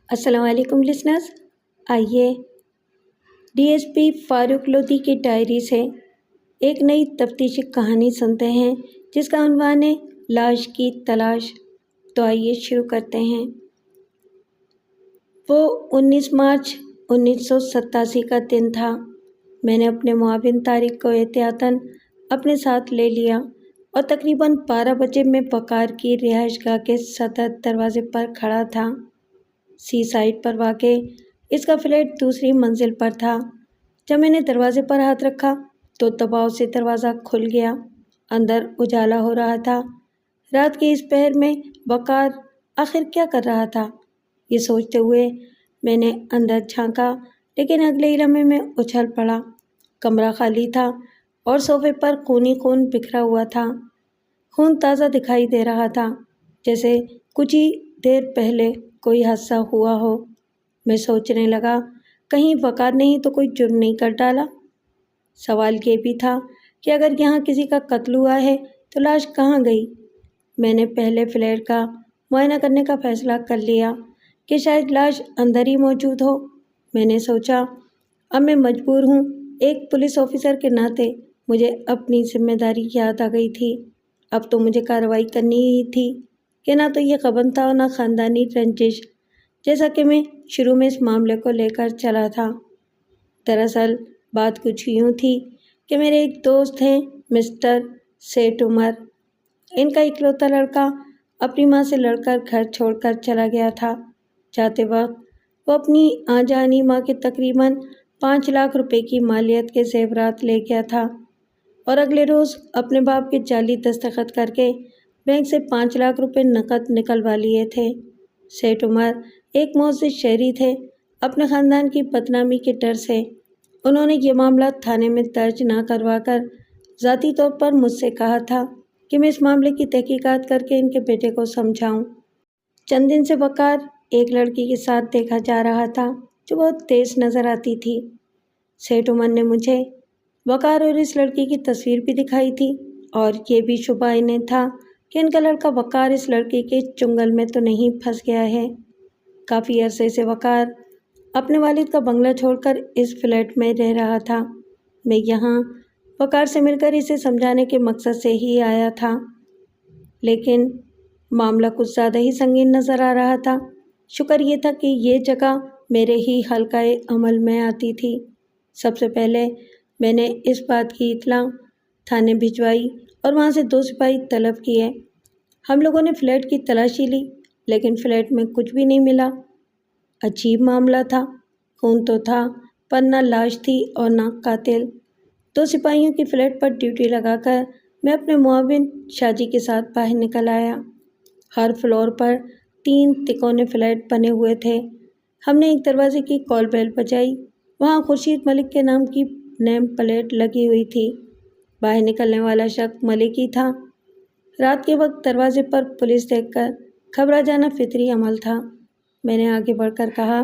السلام علیکم لسنرز، آئیے ڈی ایس پی فاروق لودھی کی ڈائری سے ایک نئی تفتیشی کہانی سنتے ہیں جس کا عنوان ہے لاش کی تلاش۔ تو آئیے شروع کرتے ہیں۔ وہ 19 مارچ 1987 کا دن تھا۔ میں نے اپنے معاون طارق کو احتیاطاً اپنے ساتھ لے لیا اور تقریباً 12 بجے میں وقار کی رہائش گاہ کے صدر دروازے پر کھڑا تھا۔ سی سائڈ پر واقع اس کا فلیٹ دوسری منزل پر تھا۔ جب میں نے دروازے پر ہاتھ رکھا تو دباؤ سے دروازہ کھل گیا۔ اندر اجالا ہو رہا تھا۔ رات کے اس پہر میں وقار آخر کیا کر رہا تھا؟ یہ سوچتے ہوئے میں نے اندر جھانکا، لیکن اگلے ہی لمحے میں اچھل پڑا۔ کمرہ خالی تھا اور صوفے پر خون ہی خون بکھرا ہوا تھا۔ خون تازہ دکھائی دے رہا تھا، جیسے کچھ ہی دیر پہلے کوئی حادثہ ہوا ہو۔ میں سوچنے لگا، کہیں وقار نے ہی تو کوئی جرم نہیں کر ڈالا؟ سوال یہ بھی تھا کہ اگر یہاں کسی کا قتل ہوا ہے تو لاش کہاں گئی؟ میں نے پہلے فلیٹ کا معائنہ کرنے کا فیصلہ کر لیا کہ شاید لاش اندر ہی موجود ہو۔ میں نے سوچا، اب میں مجبور ہوں۔ ایک پولیس آفیسر کے ناطے مجھے اپنی ذمہ داری یاد آ گئی تھی۔ اب تو مجھے کارروائی کرنی ہی تھی کہ نہ تو یہ غبن تھا اور نہ خاندانی رنجش، جیسا کہ میں شروع میں اس معاملے کو لے کر چلا تھا۔ دراصل بات کچھ یوں تھی کہ میرے ایک دوست ہیں مسٹر سیٹ عمر۔ ان کا اکلوتا لڑکا اپنی ماں سے لڑ کر گھر چھوڑ کر چلا گیا تھا۔ جاتے وقت وہ اپنی آنجانی ماں کے تقریباً 5 لاکھ روپے کی مالیت کے زیورات لے گیا تھا اور اگلے روز اپنے باپ کے جعلی دستخط کر کے بینک سے 5 لاکھ روپے نقد نکلوا لیے تھے۔ سیٹ عمر ایک معزز شہری تھے۔ اپنے خاندان کی بدنامی کے ڈر سے انہوں نے یہ معاملہ تھانے میں درج نہ کروا کر ذاتی طور پر مجھ سے کہا تھا کہ میں اس معاملے کی تحقیقات کر کے ان کے بیٹے کو سمجھاؤں۔ چند دن سے وقار ایک لڑکی کے ساتھ دیکھا جا رہا تھا جو بہت تیز نظر آتی تھی۔ سیٹ عمر نے مجھے وقار اور اس لڑکی کی تصویر بھی دکھائی تھی اور یہ بھی شبہ انہیں تھا کہ ان کا لڑکا وقار اس لڑکی کے چنگل میں تو نہیں پھنس گیا ہے۔ کافی عرصے سے وقار اپنے والد کا بنگلہ چھوڑ کر اس فلیٹ میں رہ رہا تھا۔ میں یہاں وقار سے مل کر اسے سمجھانے کے مقصد سے ہی آیا تھا، لیکن معاملہ کچھ زیادہ ہی سنگین نظر آ رہا تھا۔ شکر یہ تھا کہ یہ جگہ میرے ہی حلقہ عمل میں آتی تھی۔ سب سے پہلے میں نے اس بات کی اطلاع تھانے بھجوائی اور وہاں سے 2 سپاہی طلب کیے۔ ہم لوگوں نے فلیٹ کی تلاشی لی، لیکن فلیٹ میں کچھ بھی نہیں ملا۔ عجیب معاملہ تھا، خون تو تھا پر نہ لاش تھی اور نہ قاتل۔ 2 سپاہیوں کی فلیٹ پر ڈیوٹی لگا کر میں اپنے معاون شاجی کے ساتھ باہر نکل آیا۔ ہر فلور پر 3 تکونے فلیٹ بنے ہوئے تھے۔ ہم نے ایک دروازے کی کال بیل بجائی۔ وہاں خورشید ملک کے نام کی نیم پلیٹ لگی ہوئی تھی۔ باہر نکلنے والا شخص ملک ہی تھا۔ رات کے وقت دروازے پر پولیس دیکھ کر گھبرا جانا فطری عمل تھا۔ میں نے آگے بڑھ کر کہا،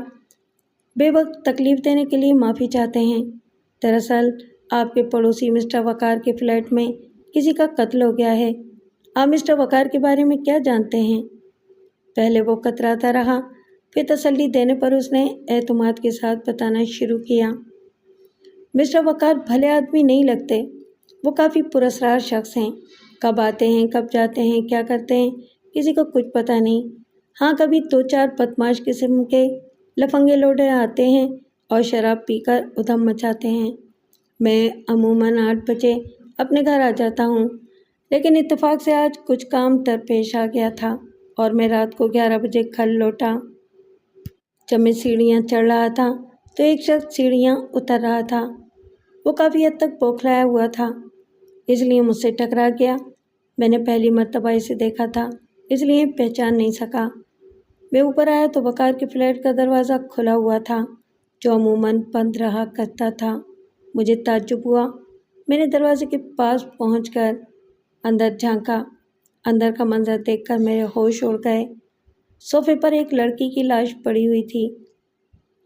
بے وقت تکلیف دینے کے لیے معافی چاہتے ہیں۔ دراصل آپ کے پڑوسی مسٹر وقار کے فلیٹ میں کسی کا قتل ہو گیا ہے۔ آپ مسٹر وقار کے بارے میں کیا جانتے ہیں؟ پہلے وہ کتراتا رہا، پھر تسلی دینے پر اس نے اعتماد کے ساتھ بتانا شروع کیا۔ مسٹر وقار بھلے آدمی نہیں لگتے۔ وہ کافی پراسرار شخص ہیں۔ کب آتے ہیں، کب جاتے ہیں، کیا کرتے ہیں، کسی کو کچھ پتہ نہیں۔ ہاں، کبھی 2-4 بدماش قسم کے لفنگے لوڈے آتے ہیں اور شراب پی کر ادھم مچاتے ہیں۔ میں عموماً 8 بجے اپنے گھر آ جاتا ہوں، لیکن اتفاق سے آج کچھ کام درپیش آ گیا تھا اور میں رات کو 11 بجے گھر لوٹا۔ جب میں سیڑھیاں چڑھ رہا تھا تو ایک شخص سیڑھیاں اتر رہا تھا۔ وہ کافی حد تک بوکھلایا ہوا تھا، اس لیے مجھ سے ٹکرا گیا۔ میں نے پہلی مرتبہ اسے دیکھا تھا، اس لیے پہچان نہیں سکا۔ میں اوپر آیا تو وقار کے فلیٹ کا دروازہ کھلا ہوا تھا، جو عموماً بند رہا کرتا تھا۔ مجھے تعجب ہوا۔ میں نے دروازے کے پاس پہنچ کر اندر جھانکا۔ اندر کا منظر دیکھ کر میرے ہوش اڑ گئے۔ صوفے پر ایک لڑکی کی لاش پڑی ہوئی تھی۔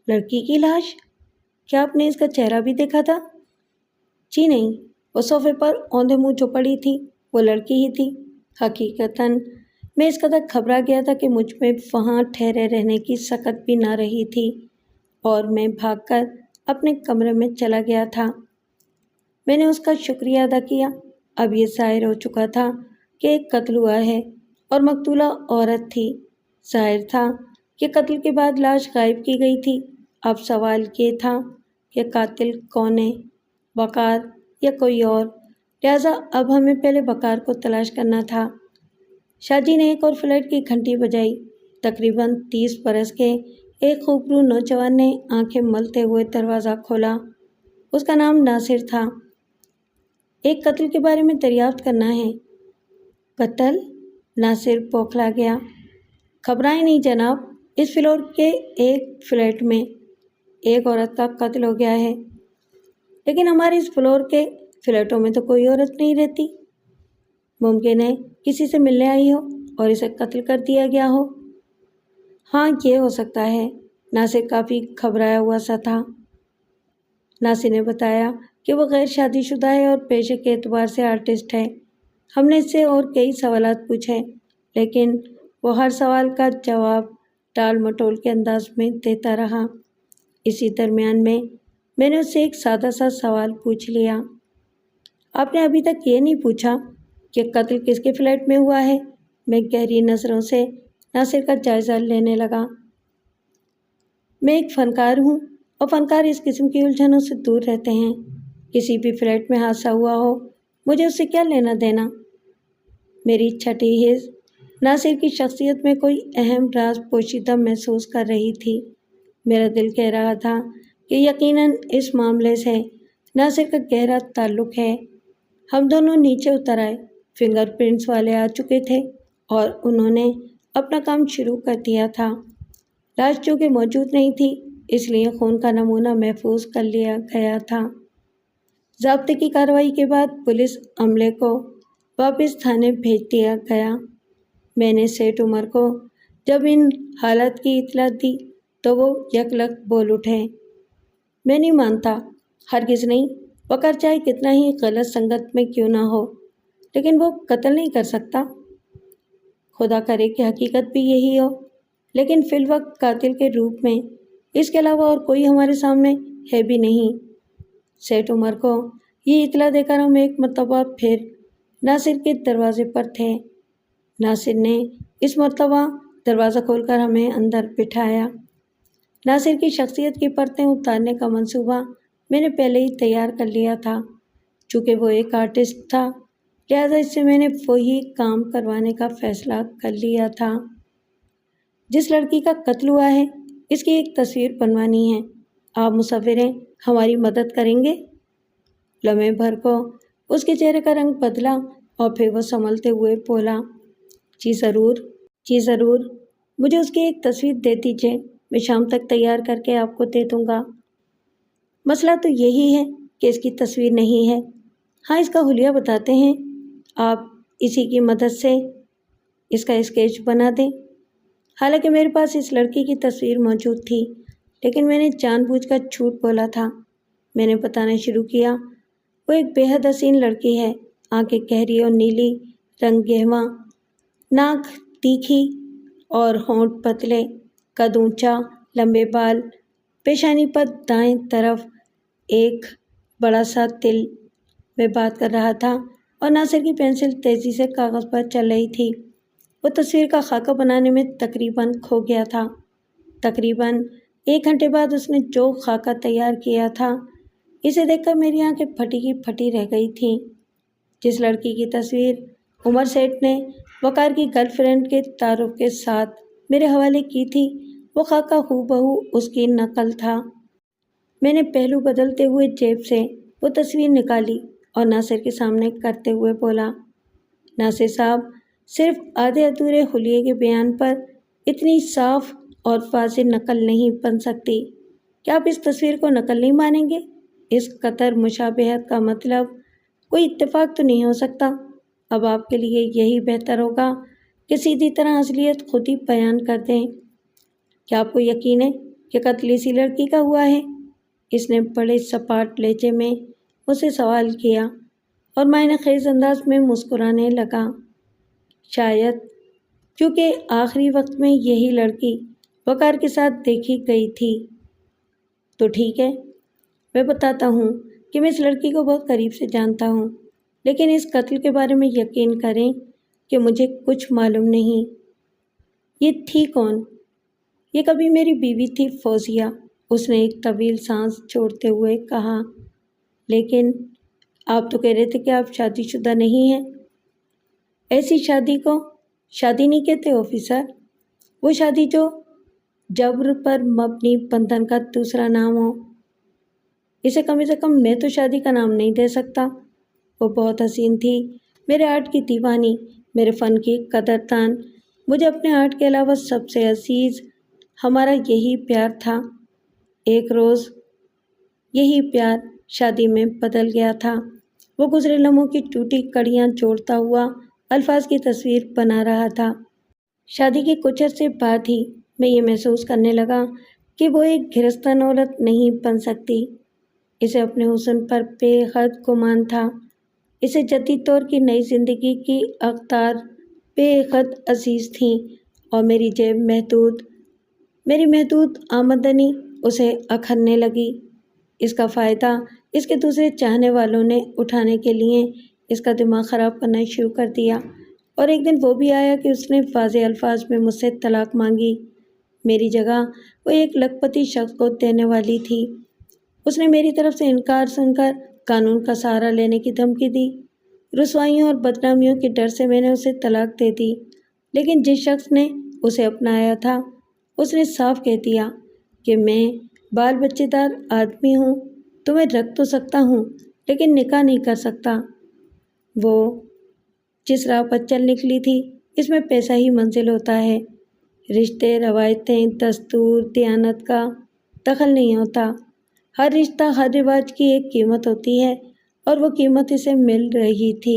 لڑکی کی لاش؟ کیا آپ نے اس کا چہرہ بھی دیکھا تھا؟ جی نہیں، وہ صوفے پر اوندھے منہ جو پڑی تھی وہ لڑکی ہی تھی۔ حقیقتاً میں اس قدر گھبرا گیا تھا کہ مجھ میں وہاں ٹھہرے رہنے کی سکت بھی نہ رہی تھی اور میں بھاگ کر اپنے کمرے میں چلا گیا تھا۔ میں نے اس کا شکریہ ادا کیا۔ اب یہ ظاہر ہو چکا تھا کہ ایک قتل ہوا ہے اور مقتولہ عورت تھی۔ ظاہر تھا کہ قتل کے بعد لاش غائب کی گئی تھی۔ اب سوال یہ تھا کہ قاتل کون ہے، وقار یا کوئی اور؟ لہٰذا اب ہمیں پہلے وقار کو تلاش کرنا تھا۔ شاہ جی نے ایک اور فلیٹ کی گھنٹی بجائی۔ تقریباً 30 برس کے ایک خوبرو نوجوان نے آنکھیں ملتے ہوئے دروازہ کھولا۔ اس کا نام ناصر تھا۔ ایک قتل کے بارے میں دریافت کرنا ہے۔ قتل؟ ناصر بوکھلا گیا۔ گھبرائیں نہیں جناب، اس فلور کے ایک فلیٹ میں ایک عورت کا قتل ہو گیا ہے۔ لیکن ہمارے اس فلور کے فلیٹوں میں تو کوئی عورت نہیں رہتی۔ ممکن ہے کسی سے ملنے آئی ہو اور اسے قتل کر دیا گیا ہو۔ ہاں، یہ ہو سکتا ہے۔ ناصر کافی گھبرایا ہوا سا تھا۔ ناصر نے بتایا کہ وہ غیر شادی شدہ ہے اور پیشے کے اعتبار سے آرٹسٹ ہے۔ ہم نے اس سے اور کئی سوالات پوچھے، لیکن وہ ہر سوال کا جواب ٹال مٹول کے انداز میں دیتا رہا۔ اسی درمیان میں نے اس سے ایک سادہ سا سوال پوچھ لیا۔ آپ نے ابھی تک یہ نہیں پوچھا کہ قتل کس کے فلیٹ میں ہوا ہے؟ میں گہری نظروں سے ناصر کا جائزہ لینے لگا۔ میں ایک فنکار ہوں اور فنکار اس قسم کی الجھنوں سے دور رہتے ہیں۔ کسی بھی فلیٹ میں حادثہ ہوا ہو، مجھے اس سے کیا لینا دینا؟ میری چھٹی حس ناصر کی شخصیت میں کوئی اہم راز پوشیدہ محسوس کر رہی تھی۔ میرا دل کہہ رہا تھا کہ یقیناً اس معاملے سے ناصر کا گہرا تعلق ہے۔ ہم دونوں نیچے اتر آئے۔ فنگر پرنٹس والے آ چکے تھے اور انہوں نے اپنا کام شروع کر دیا تھا۔ لاش چونکہ موجود نہیں تھی، اس لیے خون کا نمونہ محفوظ کر لیا گیا تھا۔ ضابطے کی کارروائی کے بعد پولیس عملے کو واپس تھانے بھیج دیا گیا۔ میں نے سیٹھ عمر کو جب ان حالات کی اطلاع دی تو وہ یکلخت بول اٹھے۔ میں نہیں مانتا، ہرگز نہیں۔ وقار چاہے کتنا ہی غلط سنگت میں کیوں نہ ہو، لیکن وہ قتل نہیں کر سکتا۔ خدا کرے کہ حقیقت بھی یہی ہو، لیکن فی الوقت قاتل کے روپ میں اس کے علاوہ اور کوئی ہمارے سامنے ہے بھی نہیں۔ سیٹھ عمر کو یہ اطلاع دے کر ہم ایک مرتبہ پھر ناصر کے دروازے پر تھے۔ ناصر نے اس مرتبہ دروازہ کھول کر ہمیں اندر بٹھایا۔ ناصر کی شخصیت کی پرتیں اتارنے کا منصوبہ میں نے پہلے ہی تیار کر لیا تھا۔ چونکہ وہ ایک آرٹسٹ تھا، لہٰذا اس سے میں نے وہی کام کروانے کا فیصلہ کر لیا تھا۔ جس لڑکی کا قتل ہوا ہے، اس کی ایک تصویر بنوانی ہے۔ آپ مصور ہیں، ہماری مدد کریں گے؟ لمحے بھر کو اس کے چہرے کا رنگ بدلا اور پھر وہ سنبھلتے ہوئے بولا، جی ضرور، مجھے اس کی ایک تصویر دے دیجیے، میں شام تک تیار کر کے آپ کو دے دوں گا۔ مسئلہ تو یہی ہے کہ اس کی تصویر نہیں ہے۔ ہاں، اس کا حلیہ بتاتے ہیں، آپ اسی کی مدد سے اس کا اسکیچ بنا دیں۔ حالانکہ میرے پاس اس لڑکی کی تصویر موجود تھی، لیکن میں نے جان بوجھ کر جھوٹ بولا تھا۔ میں نے بتانا شروع کیا، وہ ایک بے حد حسین لڑکی ہے، آنکھیں گہری اور نیلی، رنگ گہما، ناک تیکھی اور ہونٹ پتلے، قد اونچا، لمبے بال، پیشانی پر دائیں طرف ایک بڑا سا تل۔ میں بات کر رہا تھا اور ناصر کی پینسل تیزی سے کاغذ پر چل رہی تھی۔ وہ تصویر کا خاکہ بنانے میں تقریباً کھو گیا تھا۔ تقریباً 1 گھنٹے بعد اس نے جو خاکہ تیار کیا تھا، اسے دیکھ کر میری آنکھیں پھٹی کی پھٹی رہ گئی تھیں۔ جس لڑکی کی تصویر عمر سیٹھ نے وقار کی گرل فرینڈ کے تعارف کے ساتھ میرے حوالے کی تھی، وہ خاکہ ہو بہو اس کی نقل تھا۔ میں نے پہلو بدلتے ہوئے جیب سے وہ تصویر نکالی اور ناصر کے سامنے کرتے ہوئے بولا، ناصر صاحب، صرف آدھے ادھورے حلیے کے بیان پر اتنی صاف اور واضح نقل نہیں بن سکتی۔ کیا آپ اس تصویر کو نقل نہیں مانیں گے؟ اس قدر مشابہت کا مطلب کوئی اتفاق تو نہیں ہو سکتا۔ اب آپ کے لیے یہی بہتر ہوگا کہ سیدھی طرح اصلیت خود ہی بیان کر دیں۔ کیا آپ کو یقین ہے کہ قتل اسی لڑکی کا ہوا ہے؟ اس نے بڑے سپاٹ لہجے میں مجھ سے سوال کیا اور معنی خیز انداز میں مسکرانے لگا۔ شاید کیونکہ آخری وقت میں یہی لڑکی وقار کے ساتھ دیکھی گئی تھی۔ تو ٹھیک ہے، میں بتاتا ہوں کہ میں اس لڑکی کو بہت قریب سے جانتا ہوں، لیکن اس قتل کے بارے میں یقین کریں کہ مجھے کچھ معلوم نہیں۔ یہ تھی کون؟ یہ کبھی میری بیوی تھی فوزیہ، اس نے ایک طویل سانس چھوڑتے ہوئے کہا۔ لیکن آپ تو کہہ رہے تھے کہ آپ شادی شدہ نہیں ہیں۔ ایسی شادی کو شادی نہیں کہتے آفیسر، وہ شادی جو جبر پر مبنی بندھن کا دوسرا نام ہو۔ اسے کم سے کم میں تو شادی کا نام نہیں دے سکتا۔ وہ بہت حسین تھی، میرے آرٹ کی دیوانی، میرے فن کی قدردان، مجھے اپنے آرٹ کے علاوہ سب سے عزیز ہمارا یہی پیار تھا۔ ایک روز یہی پیار شادی میں بدل گیا تھا۔ وہ گزرے لمحوں کی ٹوٹی کڑیاں جوڑتا ہوا الفاظ کی تصویر بنا رہا تھا۔ شادی کے کچھ عرصے بعد ہی میں یہ محسوس کرنے لگا کہ وہ ایک گرہستن عورت نہیں بن سکتی۔ اسے اپنے حسن پر بے حد گمان تھا۔ اسے جدید دور کی نئی زندگی کی اقدار بے حد عزیز تھیں، اور میری جیب میری محدود آمدنی اسے اکھرنے لگی۔ اس کا فائدہ اس کے دوسرے چاہنے والوں نے اٹھانے کے لیے اس کا دماغ خراب کرنا شروع کر دیا، اور ایک دن وہ بھی آیا کہ اس نے واضح الفاظ میں مجھ سے طلاق مانگی۔ میری جگہ وہ ایک لکھپتی شخص کو دینے والی تھی۔ اس نے میری طرف سے انکار سن کر قانون کا سہارا لینے کی دھمکی دی۔ رسوائیوں اور بدنامیوں کے ڈر سے میں نے اسے طلاق دے دی، لیکن جس شخص نے اسے اپنایا تھا اس نے صاف کہہ دیا کہ میں بال بچے دار آدمی ہوں، تمہیں رکھ تو سکتا ہوں لیکن نکاح نہیں کر سکتا۔ وہ جس راہ پر چل نکلی تھی اس میں پیسہ ہی منزل ہوتا ہے، رشتے، روایتیں، دستور، دیانت کا دخل نہیں ہوتا۔ ہر رشتہ، ہر رواج کی ایک قیمت ہوتی ہے، اور وہ قیمت اسے مل رہی تھی۔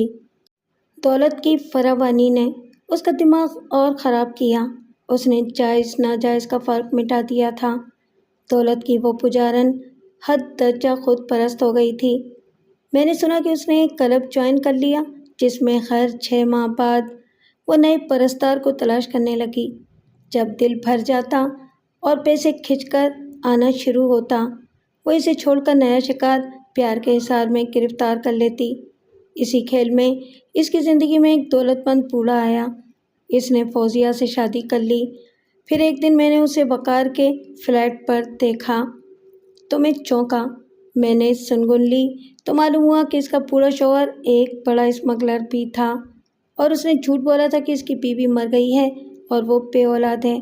دولت کی فراوانی نے اس کا دماغ اور خراب کیا۔ اس نے جائز ناجائز کا فرق مٹا دیا تھا۔ دولت کی وہ پجارن حد درجہ خود پرست ہو گئی تھی۔ میں نے سنا کہ اس نے ایک کلب جوائن کر لیا جس میں ہر 6 ماہ بعد وہ نئے پرستار کو تلاش کرنے لگی۔ جب دل بھر جاتا اور پیسے کھنچ کر آنا شروع ہوتا، وہ اسے چھوڑ کر نیا شکار پیار کے حصار میں گرفتار کر لیتی۔ اسی کھیل میں اس کی زندگی میں ایک دولت مند بوڑھا آیا۔ اس نے فوزیہ سے شادی کر لی۔ پھر ایک دن میں نے اسے وقار کے فلیٹ پر دیکھا تو میں چونکا۔ میں نے سنگن لی تو معلوم ہوا کہ اس کا پورا شوہر ایک بڑا اسمگلر بھی تھا، اور اس نے جھوٹ بولا تھا کہ اس کی بیوی مر گئی ہے اور وہ بے اولاد ہے۔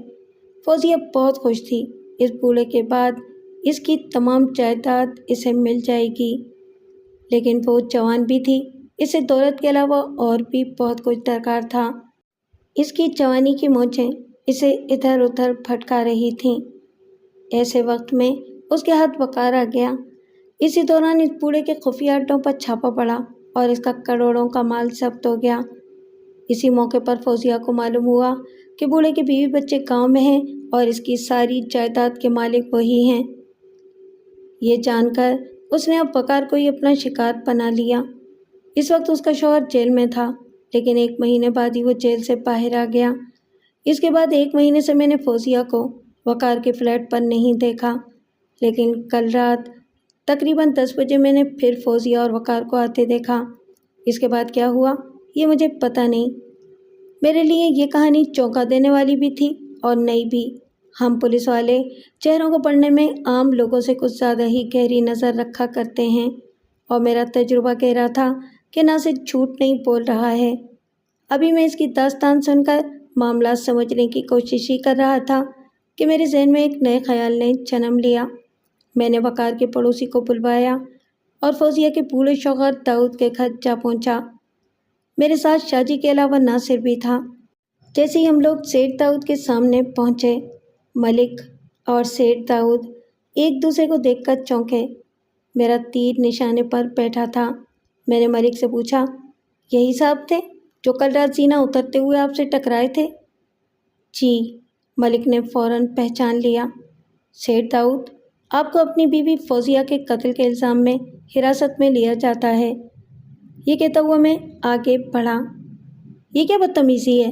فوزیہ بہت خوش تھی، اس بوڑھے کے بعد اس کی تمام جائیداد اسے مل جائے گی، لیکن وہ جوان بھی تھی، اسے دولت کے علاوہ اور بھی بہت کچھ درکار تھا۔ اس کی جوانی کی موجیں اسے ادھر ادھر بھٹکا رہی تھیں۔ ایسے وقت میں اس کے ہاتھ وقار آ گیا۔ اسی دوران اس بوڑھے کے خفیہ اڈوں پر چھاپا پڑا اور اس کا کروڑوں کا مال ضبط ہو گیا۔ اسی موقع پر فوزیہ کو معلوم ہوا کہ بوڑھے کے بیوی بچے گاؤں میں ہیں اور اس کی ساری جائیداد کے مالک وہی ہیں۔ یہ جان کر اس نے اب وقار کو ہی اپنا شکار بنا لیا۔ اس وقت اس کا شوہر جیل میں تھا، لیکن 1 مہینے بعد ہی وہ جیل سے باہر آ گیا۔ اس کے بعد 1 مہینے سے میں نے فوزیہ کو وقار کے فلیٹ پر نہیں دیکھا، لیکن کل رات تقریباً 10 بجے میں نے پھر فوزیہ اور وقار کو آتے دیکھا۔ اس کے بعد کیا ہوا یہ مجھے پتہ نہیں۔ میرے لیے یہ کہانی چونکا دینے والی بھی تھی اور نئی بھی۔ ہم پولیس والے چہروں کو پڑھنے میں عام لوگوں سے کچھ زیادہ ہی گہری نظر رکھا کرتے ہیں، اور میرا تجربہ کہہ رہا تھا کہ ناصر جھوٹ نہیں بول رہا ہے۔ ابھی میں اس کی داستان سن کر معاملات سمجھنے کی کوشش ہی کر رہا تھا کہ میرے ذہن میں ایک نئے خیال نے جنم لیا۔ میں نے وقار کے پڑوسی کو بلوایا اور فوزیہ کے بوڑھے شوہر داؤد کے گھر جا پہنچا۔ میرے ساتھ شاجی کے علاوہ ناصر بھی تھا۔ جیسے ہی ہم لوگ سیٹھ داؤد کے سامنے پہنچے، ملک اور سیٹھ داؤد ایک دوسرے کو دیکھ کر چونکے۔ میرا تیر نشانے پر بیٹھا تھا۔ میں نے ملک سے پوچھا، یہی صاحب تھے جو کل رات زینہ اترتے ہوئے آپ سے ٹکرائے تھے؟ جی، ملک نے فوراً پہچان لیا۔ سیٹھ داؤد، آپ کو اپنی بیوی فوزیہ کے قتل کے الزام میں حراست میں لیا جاتا ہے۔ یہ کہتا ہوا میں آگے بڑھا۔ یہ کیا بدتمیزی ہے؟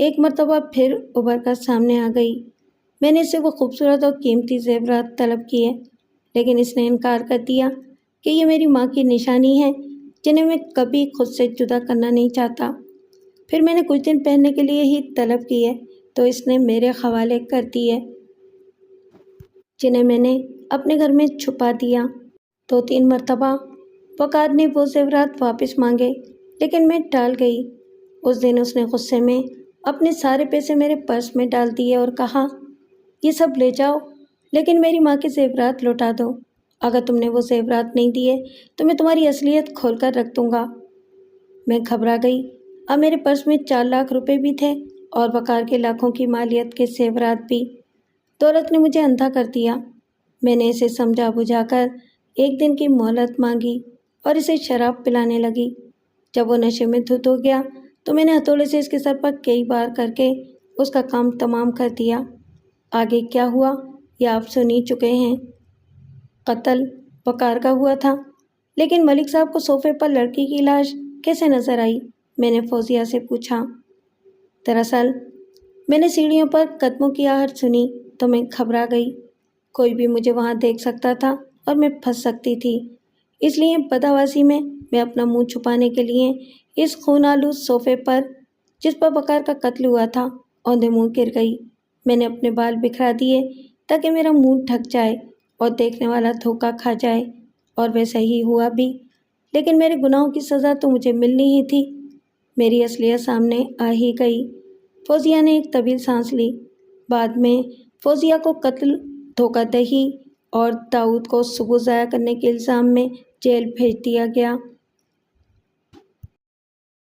ایک مرتبہ پھر ابھر کر سامنے آ گئی۔ میں نے اس سے وہ خوبصورت اور قیمتی زیورات طلب کیے، لیکن اس نے انکار کر دیا کہ یہ میری ماں کی نشانی ہے جنہیں میں کبھی خود سے جدا کرنا نہیں چاہتا۔ پھر میں نے کچھ دن پہننے کے لیے ہی طلب کیے تو اس نے میرے حوالے کر دیے، جنہیں میں نے اپنے گھر میں چھپا دیا۔ 2-3 مرتبہ وقار نے وہ زیورات واپس مانگے، لیکن میں ٹال گئی۔ اس دن اس نے غصے میں اپنے سارے پیسے میرے پرس میں ڈال دیے اور کہا، یہ سب لے جاؤ، لیکن میری ماں کے زیورات لوٹا دو۔ اگر تم نے وہ زیورات نہیں دیے تو میں تمہاری اصلیت کھول کر رکھ دوں گا۔ میں گھبرا گئی۔ اب میرے پرس میں 4 لاکھ روپے بھی تھے اور وقار کے لاکھوں کی مالیت کے زیورات بھی۔ دولت نے مجھے اندھا کر دیا۔ میں نے اسے سمجھا بجھا کر 1 دن کی مہلت مانگی اور اسے شراب پلانے لگی۔ جب وہ نشے میں دھت ہو گیا تو میں نے ہتھوڑے سے اس کے سر پر کئی بار کر کے اس کا کام تمام کر دیا۔ آگے کیا ہوا یہ آپ سن ہی چکے ہیں۔ قتل وقار کا ہوا تھا، لیکن ملک صاحب کو صوفے پر لڑکی کی لاش کیسے نظر آئی؟ میں نے فوزیہ سے پوچھا۔ دراصل میں نے سیڑھیوں پر قدموں کی آہٹ سنی تو میں گھبرا گئی۔ کوئی بھی مجھے وہاں دیکھ سکتا تھا اور میں پھنس سکتی تھی، اس لیے بدحواسی میں اپنا منہ چھپانے کے لیے اس خون آلود صوفے پر جس پر وقار کا قتل ہوا تھا اوندھے منہ گر گئی۔ میں نے اپنے بال بکھرا دیے تاکہ میرا منہ ڈھک جائے اور دیکھنے والا دھوکہ کھا جائے، اور ویسا ہی ہوا بھی، لیکن میرے گناہوں کی سزا تو مجھے ملنی ہی تھی۔ میری اصلیت سامنے آ ہی گئی۔ فوزیہ نے ایک طویل سانس لی۔ بعد میں فوزیہ کو قتل، دھوکہ دہی اور داؤد کو ثبوت ضائع کرنے کے الزام میں جیل بھیج دیا گیا۔